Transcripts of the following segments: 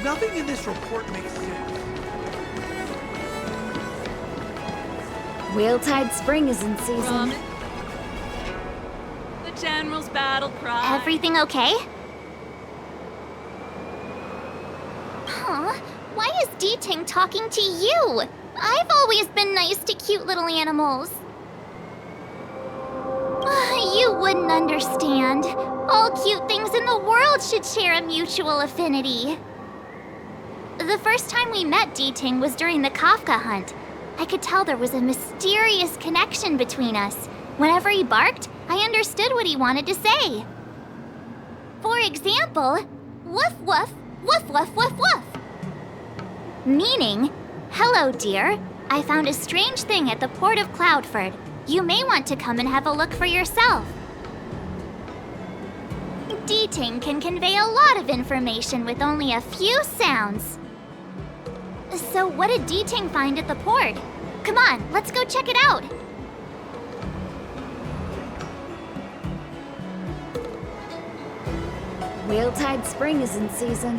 Nothing in this report makes sense. Wheeltide Spring is in season. The General's battle cry. Everything okay? Huh? Why is D-Ting talking to you? I've always been nice to cute little animals. You wouldn't understand. All cute things in the world should share a mutual affinity. The first time we met D-Ting was during the Kafka hunt. I could tell there was a mysterious connection between us. Whenever he barked, I understood what he wanted to say. For example, woof woof, woof woof woof woof. Meaning, hello dear, I found a strange thing at the port of Cloudford. You may want to come and have a look for yourself. D-Ting can convey a lot of information with only a few sounds. So what did D-Ting find at the port? Come on, let's go check it out. Wheeltide Spring is in season.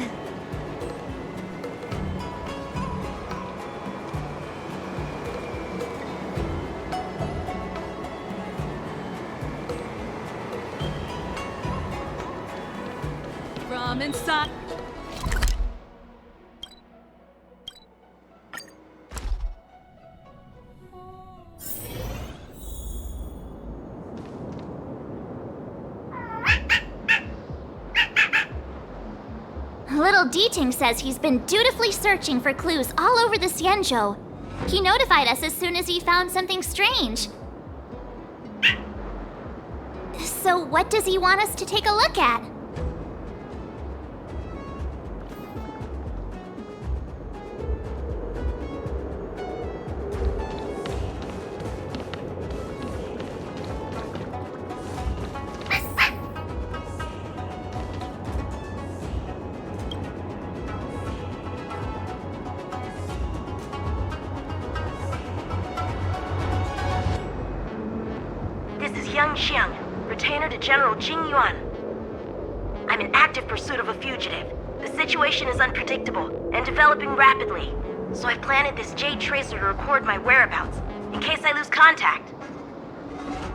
From inside. Little D-Ting says he's been dutifully searching for clues all over the Xianzhou. He notified us as soon as he found something strange. So what does he want us to take a look at? Xiang, retainer to General Jing Yuan. I'm in active pursuit of a fugitive. The situation is unpredictable and developing rapidly, so I've planted this Jade Tracer to record my whereabouts, in case I lose contact.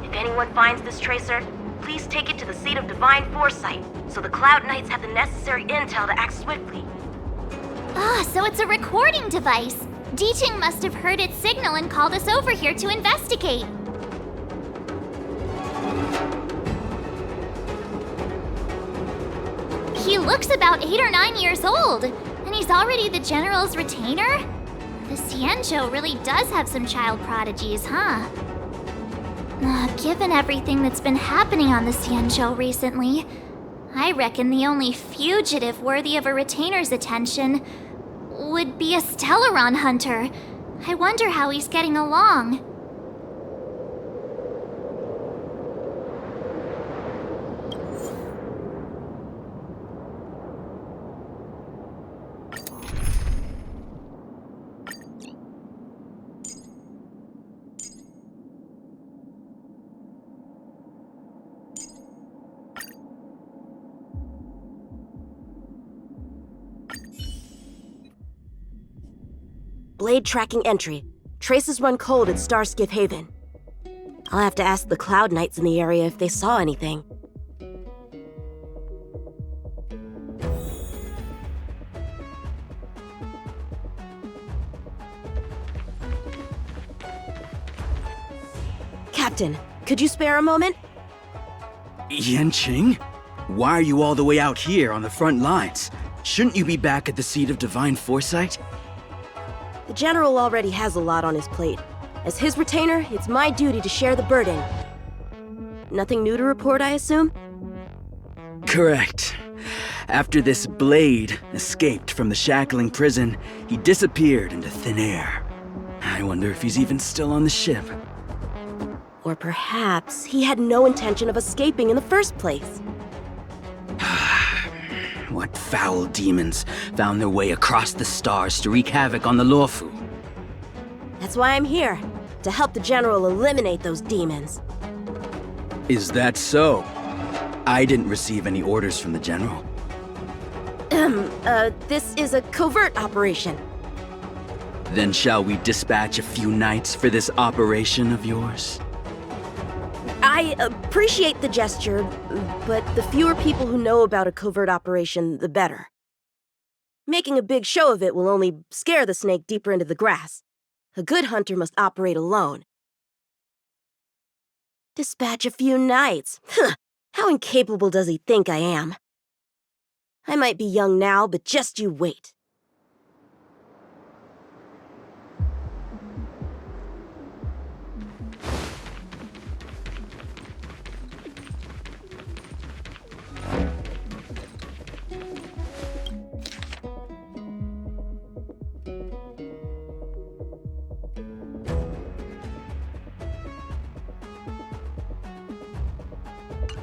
If anyone finds this tracer, please take it to the seat of Divine Foresight, so the Cloud Knights have the necessary intel to act swiftly. So it's a recording device. D-Ting must have heard its signal and called us over here to investigate. He looks about 8 or 9 years old, and he's already the General's retainer? The Xianzhou really does have some child prodigies, huh? Given everything that's been happening on the Xianzhou recently, I reckon the only fugitive worthy of a retainer's attention would be a Stellaron hunter. I wonder how he's getting along. Blade tracking entry. Traces run cold at Starskiff Haven. I'll have to ask the Cloud Knights in the area if they saw anything. Captain, could you spare a moment? Yanqing? Why are you all the way out here on the front lines? Shouldn't you be back at the seat of Divine Foresight? The General already has a lot on his plate. As his retainer, it's my duty to share the burden. Nothing new to report, I assume? Correct. After this Blade escaped from the shackling prison, he disappeared into thin air. I wonder if he's even still on the ship. Or perhaps he had no intention of escaping in the first place. What foul demons found their way across the stars to wreak havoc on the Luofu? That's why I'm here, to help the General eliminate those demons. Is that so? I didn't receive any orders from the General. This is a covert operation. Then shall we dispatch a few knights for this operation of yours? I appreciate the gesture, but the fewer people who know about a covert operation, the better. Making a big show of it will only scare the snake deeper into the grass. A good hunter must operate alone. Dispatch a few knights. Huh. How incapable does he think I am? I might be young now, but just you wait.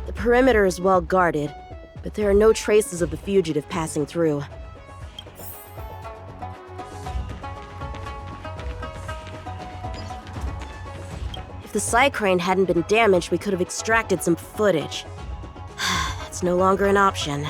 The perimeter is well guarded, but there are no traces of the fugitive passing through. If the Psycrane hadn't been damaged, we could have extracted some footage. That's no longer an option.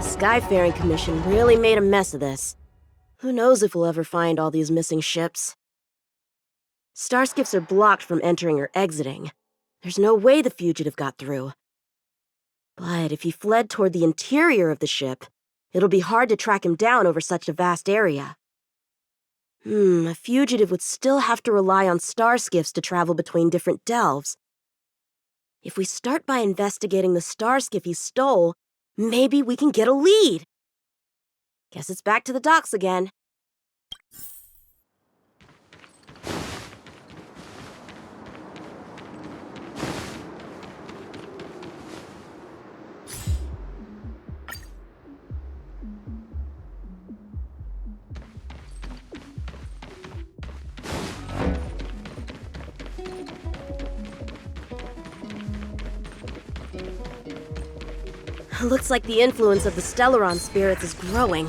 Skyfaring Commission really made a mess of this. Who knows if we'll ever find all these missing ships? Starskips are blocked from entering or exiting. There's no way the fugitive got through. But if he fled toward the interior of the ship, it'll be hard to track him down over such a vast area. A fugitive would still have to rely on starskiffs to travel between different delves. If we start by investigating the starskiff he stole, maybe we can get a lead. Guess it's back to the docks again. Looks like the influence of the Stellaron spirits is growing.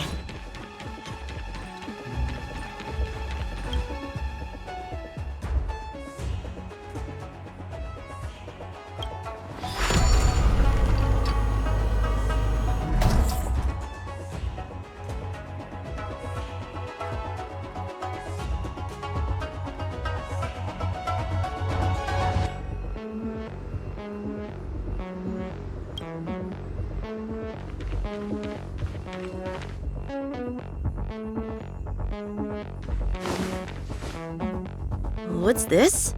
What's this?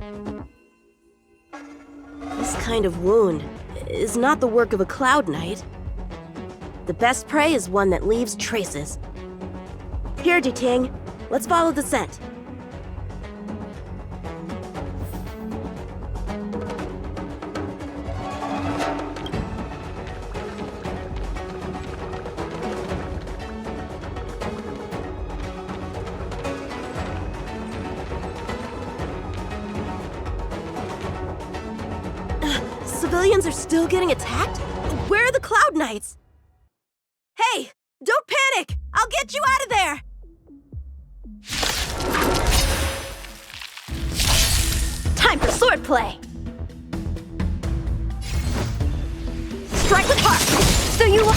This kind of wound is not the work of a Cloud Knight. The best prey is one that leaves traces. Here, Ting, let's follow the scent. Civilians are still getting attacked? Where are the Cloud Knights? Hey, don't panic! I'll get you out of there! Time for swordplay! Strike with heart! So you will...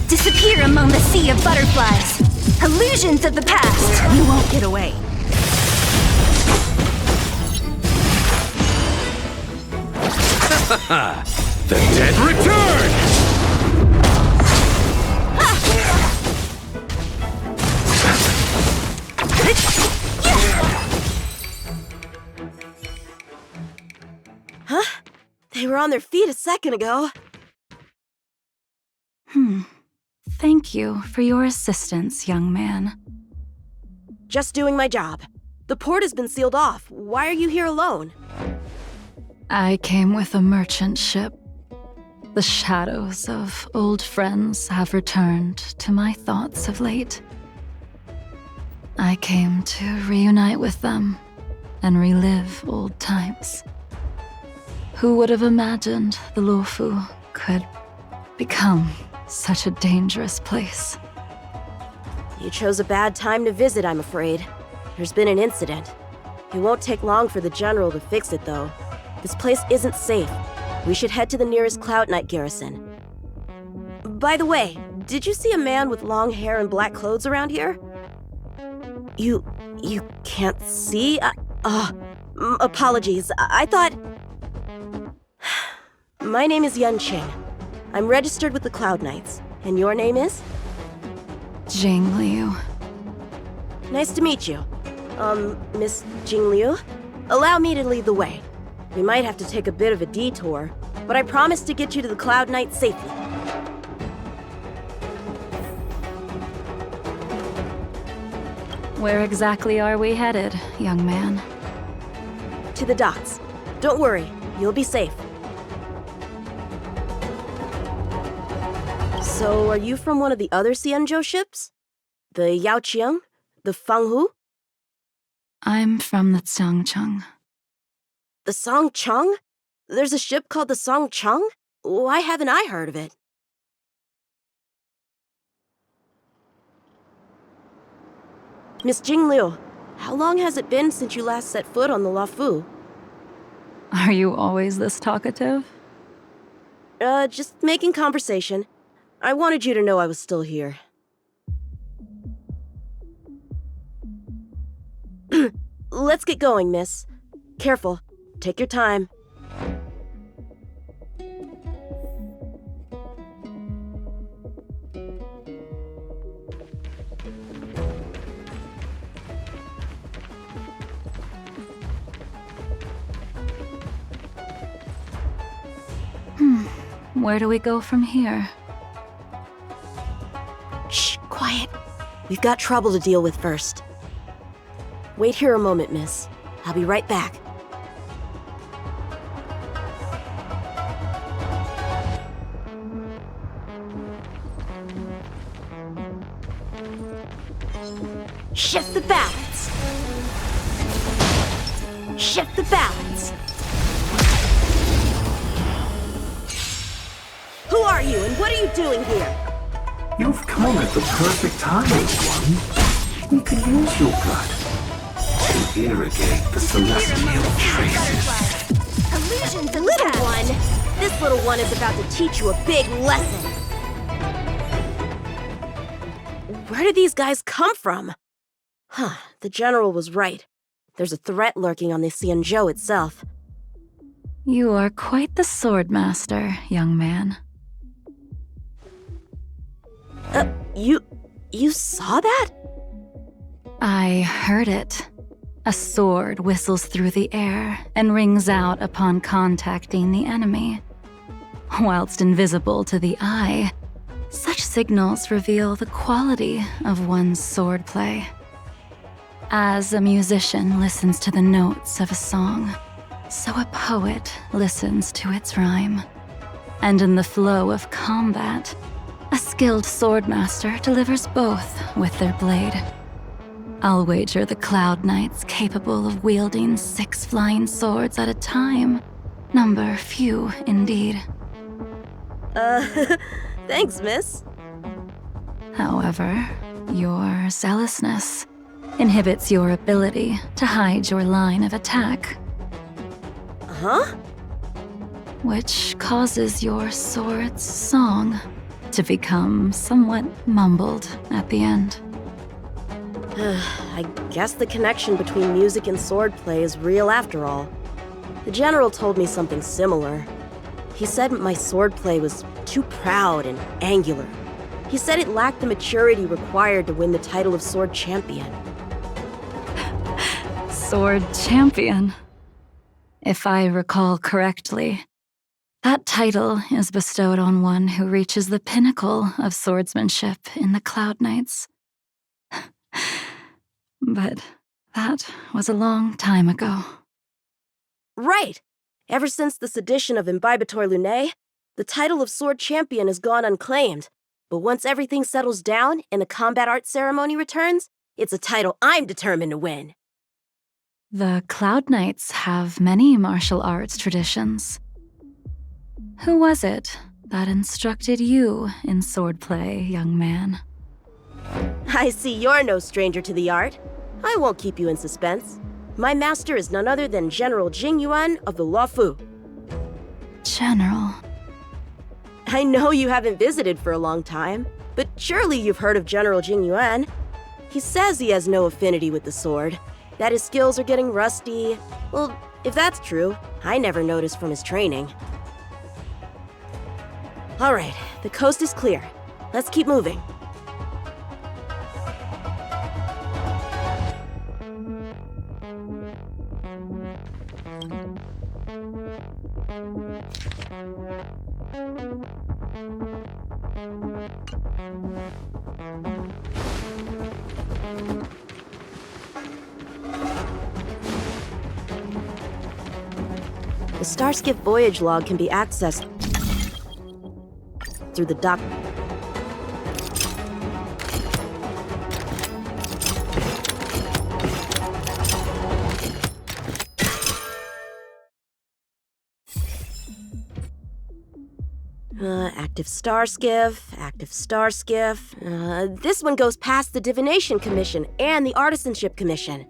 Disappear among the sea of butterflies. Illusions of the past. You won't get away. The dead return! Huh? They were on their feet a second ago. Thank you for your assistance, young man. Just doing my job. The port has been sealed off. Why are you here alone? I came with a merchant ship. The shadows of old friends have returned to my thoughts of late. I came to reunite with them and relive old times. Who would have imagined the Luofu could become such a dangerous place? You chose a bad time to visit, I'm afraid. There's been an incident. It won't take long for the General to fix it, though. This place isn't safe. We should head to the nearest Cloud Knight garrison. By the way, did you see a man with long hair and black clothes around here? You can't see? Apologies. I thought... My name is Yun Qing. I'm registered with the Cloud Knights. And your name is? Jing Liu. Nice to meet you. Miss Jing Liu? Allow me to lead the way. We might have to take a bit of a detour, but I promise to get you to the Cloud Knight safely. Where exactly are we headed, young man? To the docks. Don't worry, you'll be safe. So, are you from one of the other Xianzhou ships? The Yaoqiang? The Fanghu? I'm from the Xiangcheng. The Songcheng? There's a ship called the Songcheng? Why haven't I heard of it? Miss Jing Liu, how long has it been since you last set foot on the Luofu? Are you always this talkative? Just making conversation. I wanted you to know I was still here. Let's get going, miss. Careful. Take your time. Where do we go from here? Shh, quiet. We've got trouble to deal with first. Wait here a moment, miss. I'll be right back. Shift the balance! Shift the balance! Who are you, and what are you doing here? You've come at the perfect time, little one. We could use your blood to irrigate the celestial traces. Illusions of Little one! This little one is about to teach you a big lesson. Where did these guys come from? Huh, the General was right. There's a threat lurking on the Xianzhou itself. You are quite the sword master, young man. You saw that? I heard it. A sword whistles through the air and rings out upon contacting the enemy. Whilst invisible to the eye, such signals reveal the quality of one's swordplay. As a musician listens to the notes of a song, so a poet listens to its rhyme. And in the flow of combat, a skilled swordmaster delivers both with their blade. I'll wager the Cloud Knights capable of wielding 6 flying swords at a time number few indeed. Thanks, miss. However, your zealousness inhibits your ability to hide your line of attack, Huh? which causes your sword's song to become somewhat mumbled at the end. I guess the connection between music and swordplay is real after all. The General told me something similar. He said my swordplay was too proud and angular. He said it lacked the maturity required to win the title of Sword Champion. Sword champion. If I recall correctly, that title is bestowed on one who reaches the pinnacle of swordsmanship in the Cloud Knights. But that was a long time ago. Right! Ever since the sedition of Imbibitor Lunae, the title of Sword Champion has gone unclaimed. But once everything settles down and the combat art ceremony returns, it's a title I'm determined to win. The Cloud Knights have many martial arts traditions. Who was it that instructed you in swordplay, young man? I see you're no stranger to the art. I won't keep you in suspense. My master is none other than General Jing Yuan of the Luofu. General. I know you haven't visited for a long time, but surely you've heard of General Jing Yuan. He says he has no affinity with the sword, that his skills are getting rusty. Well, if that's true, I never noticed from his training. All right, the coast is clear. Let's keep moving. The Starskip voyage log can be accessed through the dock. Active Starskiff. This one goes past the Divination Commission and the Artisanship Commission.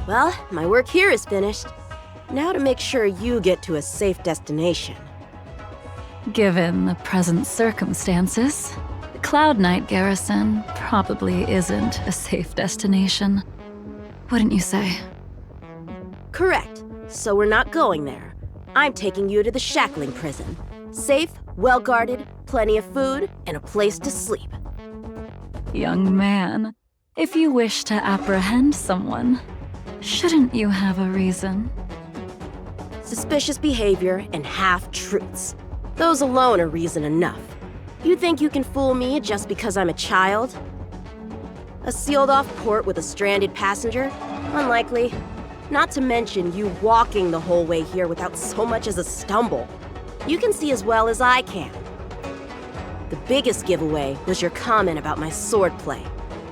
Well, my work here is finished. Now to make sure you get to a safe destination. Given the present circumstances, the Cloud Knight garrison probably isn't a safe destination. Wouldn't you say? Correct. So we're not going there. I'm taking you to the Shackling Prison. Safe, well-guarded, plenty of food, and a place to sleep. Young man, if you wish to apprehend someone, shouldn't you have a reason? Suspicious behavior and half-truths. Those alone are reason enough. You think you can fool me just because I'm a child? A sealed-off port with a stranded passenger? Unlikely. Not to mention you walking the whole way here without so much as a stumble. You can see as well as I can. The biggest giveaway was your comment about my swordplay.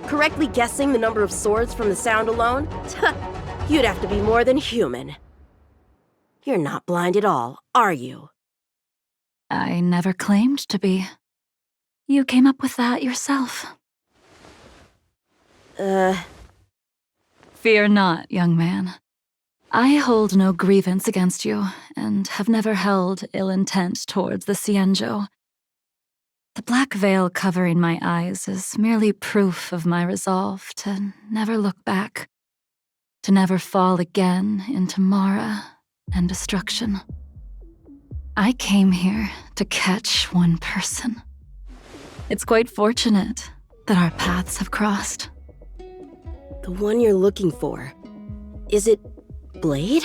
Correctly guessing the number of swords from the sound alone? You'd have to be more than human. You're not blind at all, are you? I never claimed to be. You came up with that yourself. Fear not, young man. I hold no grievance against you, and have never held ill intent towards the Xianzhou. The black veil covering my eyes is merely proof of my resolve to never look back, to never fall again into Mara and destruction. I came here to catch one person. It's quite fortunate that our paths have crossed. The one you're looking for. Is it Blade?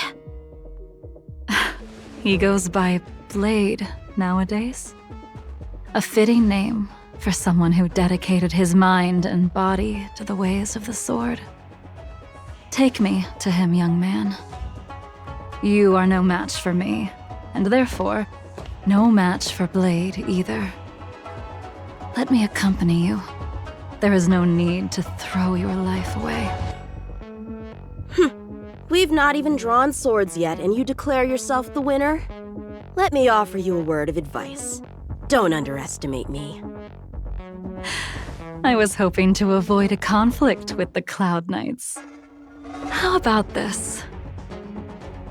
He goes by Blade nowadays. A fitting name for someone who dedicated his mind and body to the ways of the sword. Take me to him, young man. You are no match for me, and therefore, no match for Blade either. Let me accompany you. There is no need to throw your life away. We've not even drawn swords yet, and you declare yourself the winner? Let me offer you a word of advice. Don't underestimate me. I was hoping to avoid a conflict with the Cloud Knights. How about this?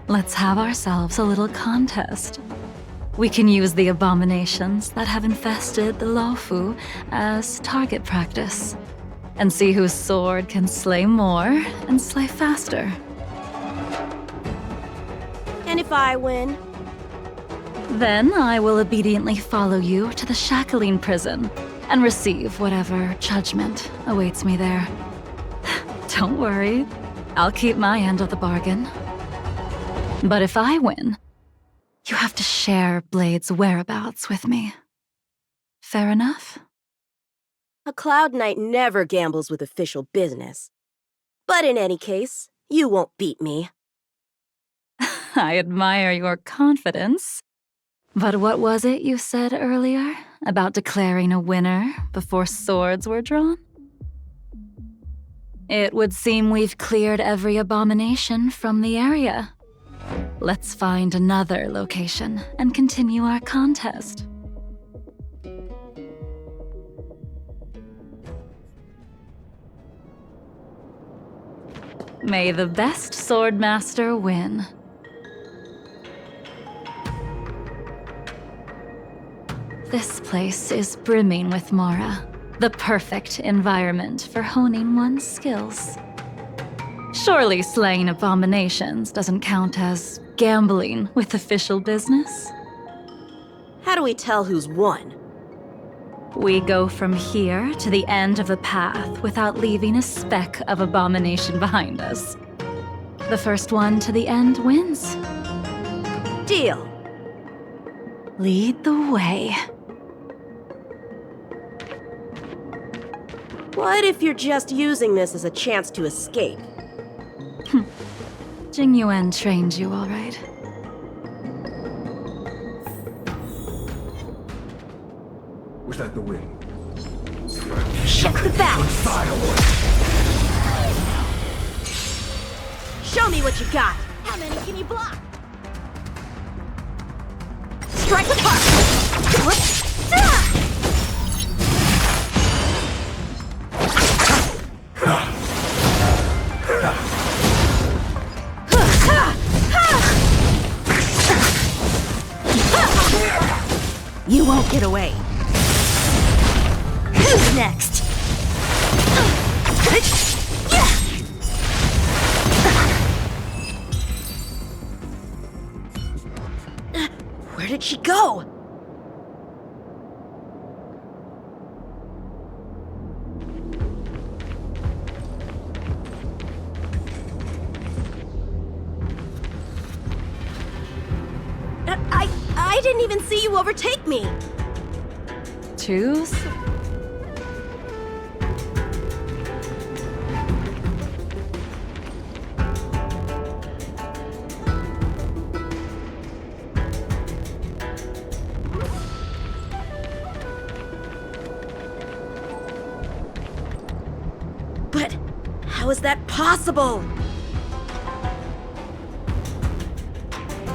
Let's have ourselves a little contest. We can use the abominations that have infested the Luofu as target practice, and see whose sword can slay more and slay faster. And if I win? Then I will obediently follow you to the shackling prison and receive whatever judgment awaits me there. Don't worry, I'll keep my end of the bargain. But if I win, you have to share Blade's whereabouts with me. Fair enough? A Cloud Knight never gambles with official business. But in any case, you won't beat me. I admire your confidence. But what was it you said earlier about declaring a winner before swords were drawn? It would seem we've cleared every abomination from the area. Let's find another location and continue our contest. May the best swordmaster win. This place is brimming with Mara, the perfect environment for honing one's skills. Surely slaying abominations doesn't count as gambling with official business? How do we tell who's won? We go from here to the end of the path without leaving a speck of abomination behind us. The first one to the end wins. Deal. Lead the way. What if you're just using this as a chance to escape? Jing Yuan trained you all right. Was that the wind? Check the balance! Show me what you got! How many can you block? Strike apart! You won't get away. Who's next? Where did she go? I didn't even see you overtake me. Choose. But how is that possible?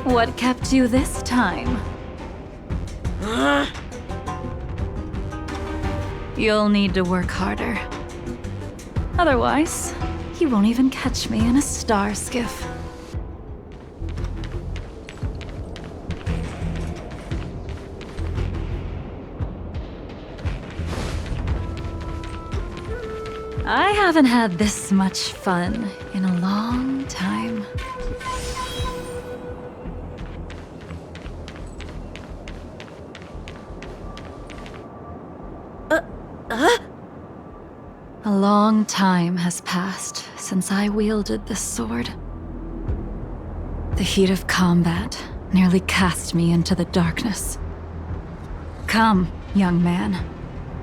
What kept you this time? You'll need to work harder. Otherwise, you won't even catch me in a star skiff. I haven't had this much fun in a long time. A long time has passed since I wielded this sword. The heat of combat nearly cast me into the darkness. Come, young man.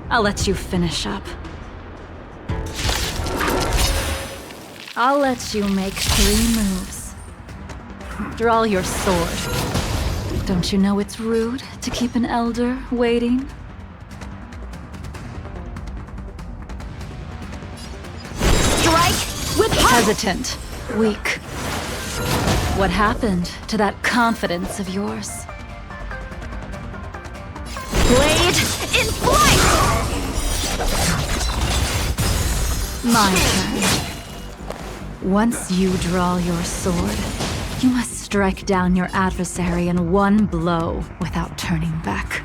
I'll let you finish up. I'll let you make 3 moves. Draw your sword. Don't you know it's rude to keep an elder waiting? Hesitant, weak. What happened to that confidence of yours? Blade in flight! My turn. Once you draw your sword, you must strike down your adversary in one blow without turning back.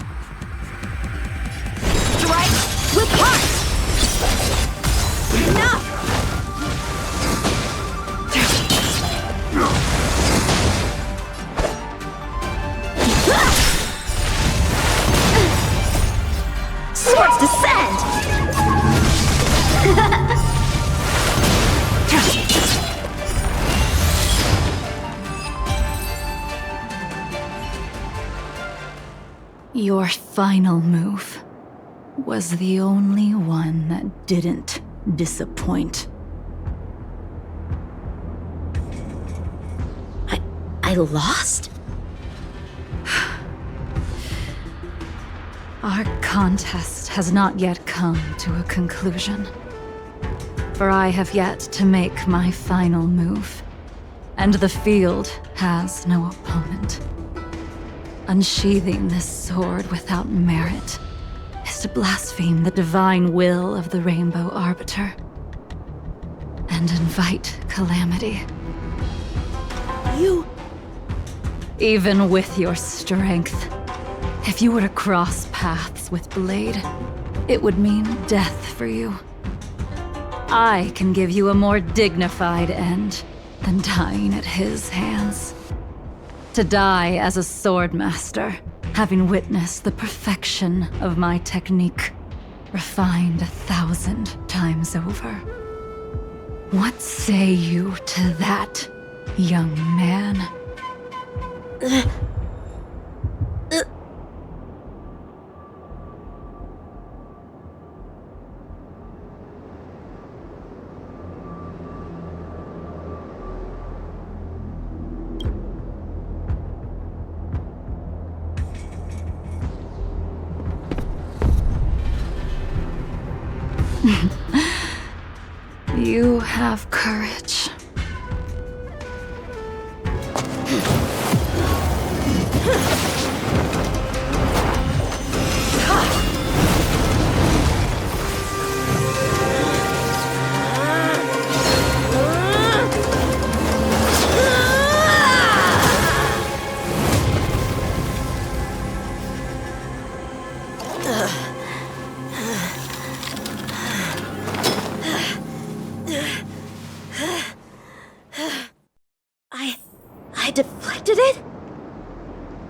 Strike with heart! Enough! Your final move was the only one that didn't disappoint. I lost? Our contest has not yet come to a conclusion. For I have yet to make my final move, and the field has no opponent. Unsheathing this sword without merit is to blaspheme the divine will of the Rainbow Arbiter and invite calamity. You... Even with your strength, if you were to cross paths with Blade, it would mean death for you. I can give you a more dignified end than dying at his hands. To die as a swordmaster, having witnessed the perfection of my technique, refined 1,000 times over. What say you to that, young man? You have courage. I deflected it?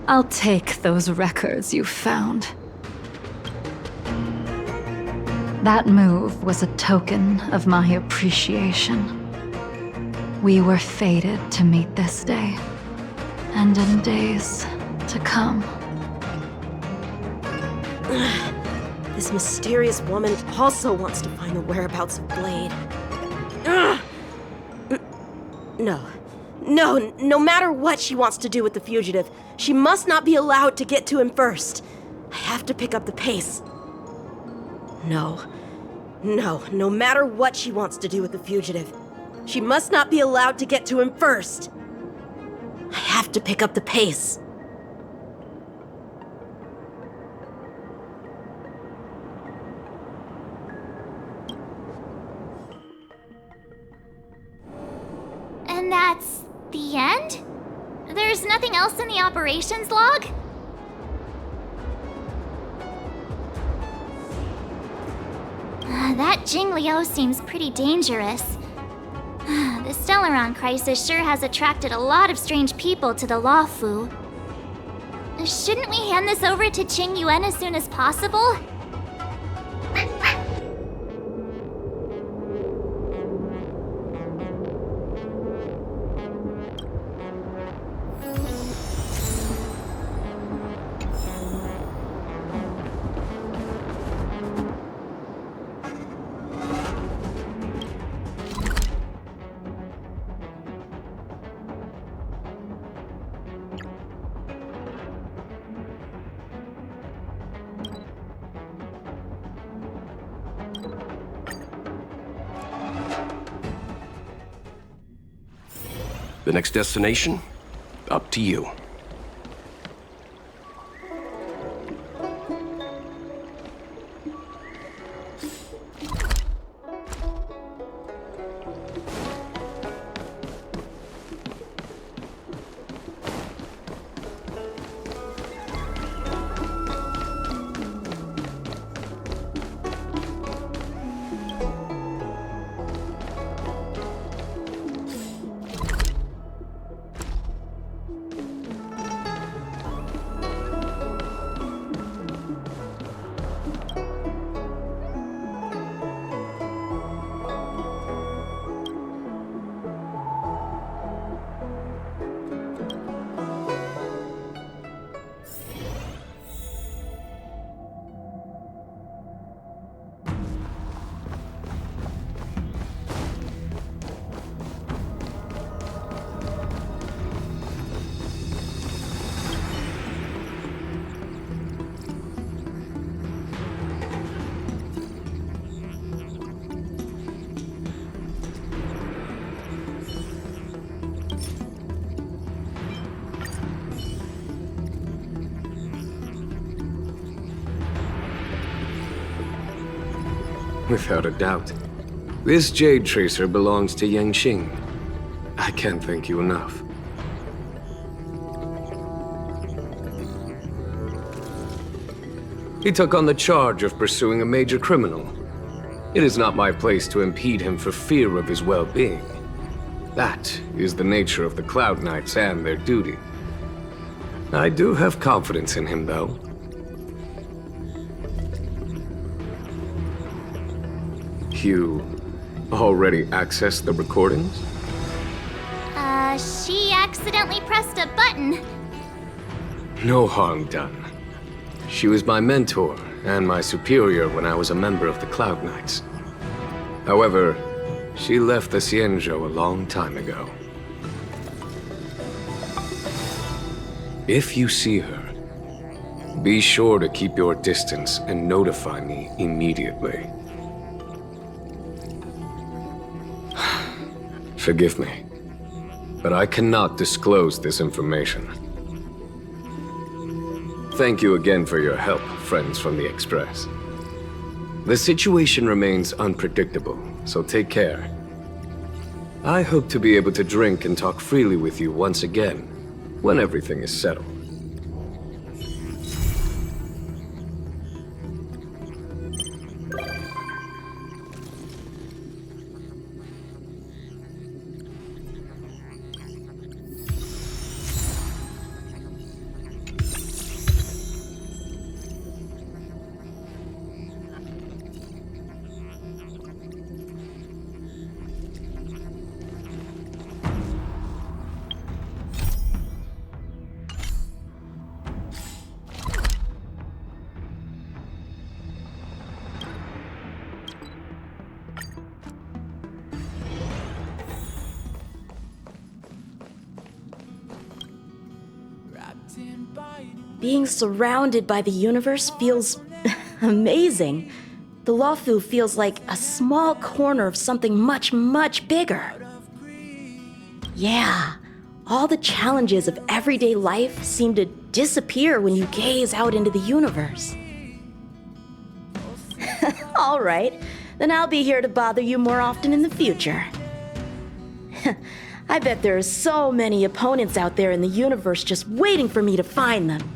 I'll take those records you found. That move was a token of my appreciation. We were fated to meet this day, and in days to come. This mysterious woman also wants to find the whereabouts of Blade. No matter what she wants to do with the fugitive, she must not be allowed to get to him first. I have to pick up the pace. No matter what she wants to do with the fugitive, she must not be allowed to get to him first. I have to pick up the pace. And that's the end? There's nothing else in the operations log? That Jing Liu seems pretty dangerous. The Stellaron crisis sure has attracted a lot of strange people to the Luofu. Shouldn't we hand this over to Qing Yuan as soon as possible? The next destination? Up to you. Without a doubt. This Jade Tracer belongs to Yangqing. I can't thank you enough. He took on the charge of pursuing a major criminal. It is not my place to impede him for fear of his well-being. That is the nature of the Cloud Knights and their duty. I do have confidence in him, though. You already accessed the recordings? She accidentally pressed a button. No harm done. She was my mentor and my superior when I was a member of the Cloud Knights. However, she left the Xianzhou a long time ago. If you see her, be sure to keep your distance and notify me immediately. Forgive me, but I cannot disclose this information. Thank you again for your help, friends from the Express. The situation remains unpredictable, so take care. I hope to be able to drink and talk freely with you once again, when everything is settled. Being surrounded by the universe feels amazing. The Luofu feels like a small corner of something much, much bigger. Yeah, all the challenges of everyday life seem to disappear when you gaze out into the universe. All right, then I'll be here to bother you more often in the future. I bet there are so many opponents out there in the universe just waiting for me to find them.